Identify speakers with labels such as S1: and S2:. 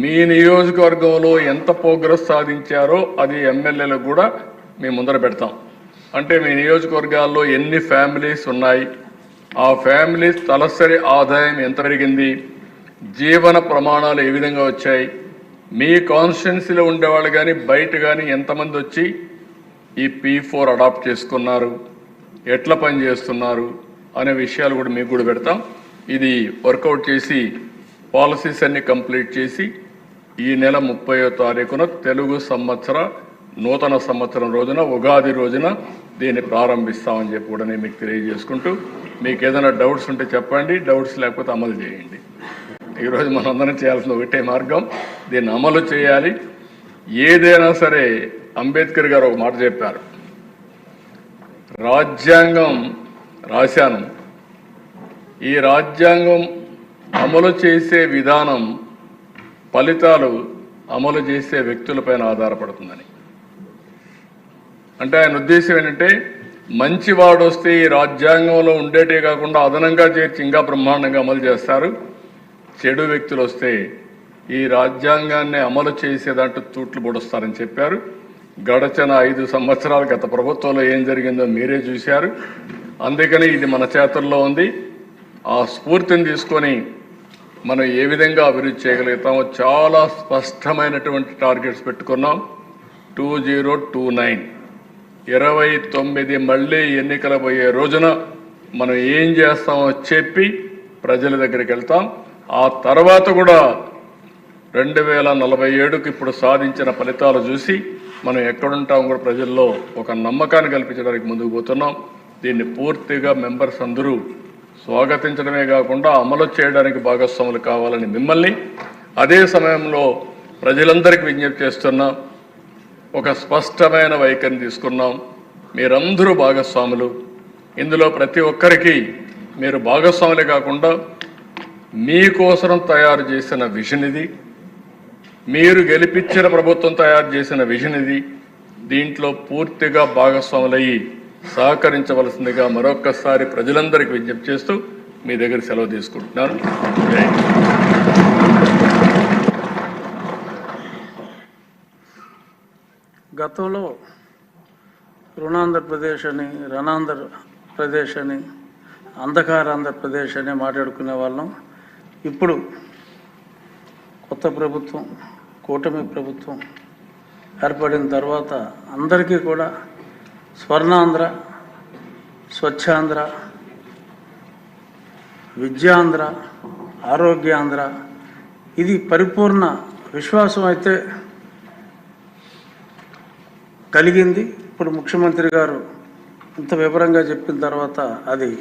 S1: మీ నియోజకవర్గంలో ఎంత ప్రోగ్రెస్ సాధించారో అది ఎమ్మెల్యేలకు కూడా మేము ముందర పెడతాం. అంటే మీ నియోజకవర్గాల్లో ఎన్ని ఫ్యామిలీస్ ఉన్నాయి, ఆ ఫ్యామిలీస్ తలసరి ఆదాయం ఎంత పెరిగింది, జీవన ప్రమాణాలు ఏ విధంగా వచ్చాయి, మీ కాన్స్టిట్యున్సీలో ఉండేవాళ్ళు కానీ బయట కానీ ఎంతమంది వచ్చి ఈ P4 అడాప్ట్ చేసుకున్నారు, ఎట్లా పని చేస్తున్నారు అనే విషయాలు కూడా మీకు కూడా పెడతాం. ఇది వర్కౌట్ చేసి పాలసీస్ అన్ని కంప్లీట్ చేసి ఈ నెల 30వ తారీఖున తెలుగు సంవత్సర నూతన సంవత్సరం రోజున ఉగాది రోజున దీన్ని ప్రారంభిస్తామని చెప్పి కూడా నేను మీకు తెలియజేసుకుంటూ, మీకు ఏదైనా డౌట్స్ ఉంటే చెప్పండి, డౌట్స్ లేకపోతే అమలు చేయండి. ఈరోజు మనందరం చేయాల్సిన ఒకటే మార్గం, దీన్ని అమలు చేయాలి. ఏదైనా సరే అంబేద్కర్ గారు ఒక మాట చెప్పారు, రాజ్యాంగం రాశాను, ఈ రాజ్యాంగం అమలు చేసే విధానం ఫలితాలు అమలు చేసే వ్యక్తులపైన ఆధారపడుతుందని. అంటే ఆయన ఉద్దేశం ఏంటంటే మంచివాడు వస్తే ఈ రాజ్యాంగంలో ఉండేటే కాకుండా అదనంగా చేర్చి ఇంకా బ్రహ్మాండంగా అమలు చేస్తారు, చెడు వ్యక్తులు వస్తే ఈ రాజ్యాంగాన్ని అమలు చేసేదంటూ తూట్లు పొడుస్తారని చెప్పారు. గడచిన 5 సంవత్సరాల గత ప్రభుత్వంలో ఏం జరిగిందో మీరే చూశారు. అందుకని ఇది మన చేతుల్లో ఉంది. ఆ స్ఫూర్తిని తీసుకొని మనం ఏ విధంగా అభివృద్ధి చేయగలుగుతామో చాలా స్పష్టమైనటువంటి టార్గెట్స్ పెట్టుకున్నాం. 2029 మళ్ళీ ఎన్నికలు పోయే రోజున మనం ఏం చేస్తామో చెప్పి ప్రజల దగ్గరికి వెళ్తాం. ఆ తర్వాత కూడా 2047కు ఇప్పుడు సాధించిన ఫలితాలు చూసి మనం ఎక్కడుంటాం కూడా ప్రజల్లో ఒక నమ్మకాన్ని కల్పించడానికి ముందుకు పోతున్నాం. దీన్ని పూర్తిగా మెంబర్స్ అందరూ స్వాగతించడమే కాకుండా అమలు చేయడానికి భాగస్వాములు కావాలని మిమ్మల్ని, అదే సమయంలో ప్రజలందరికీ విజ్ఞప్తి చేస్తున్నాం. ఒక స్పష్టమైన వైఖరిని తీసుకున్నాం. మీరందరూ భాగస్వాములు. ఇందులో ప్రతి ఒక్కరికి మీరు భాగస్వాములే కాకుండా మీకోసం తయారు చేసిన విజన్ ఇది, మీరు గెలిపించిన ప్రభుత్వం తయారు చేసిన విజన్ ఇది. దీంట్లో పూర్తిగా భాగస్వాములయ్యి సహకరించవలసిందిగా మరొక్కసారి ప్రజలందరికీ విజ్ఞప్తి చేస్తూ మీ దగ్గర సెలవు తీసుకుంటున్నాను.
S2: గతంలో రుణాంధ్రప్రదేశ్ అని, రణాంధ్రప్రదేశ్ అని, అంధకార ఆంధ్రప్రదేశ్ అని మాట్లాడుకునే వాళ్ళం. ఇప్పుడు కొత్త ప్రభుత్వం, కూటమి ప్రభుత్వం ఏర్పడిన తర్వాత అందరికీ కూడా స్వర్ణాంధ్ర, స్వచ్ఛాంధ్ర, విద్యాంధ్ర, ఆరోగ్యాంధ్ర, ఇది పరిపూర్ణ విశ్వాసం అయితే కలిగింది. ఇప్పుడు ముఖ్యమంత్రి గారు ఇంత వివరంగా చెప్పిన తర్వాత అది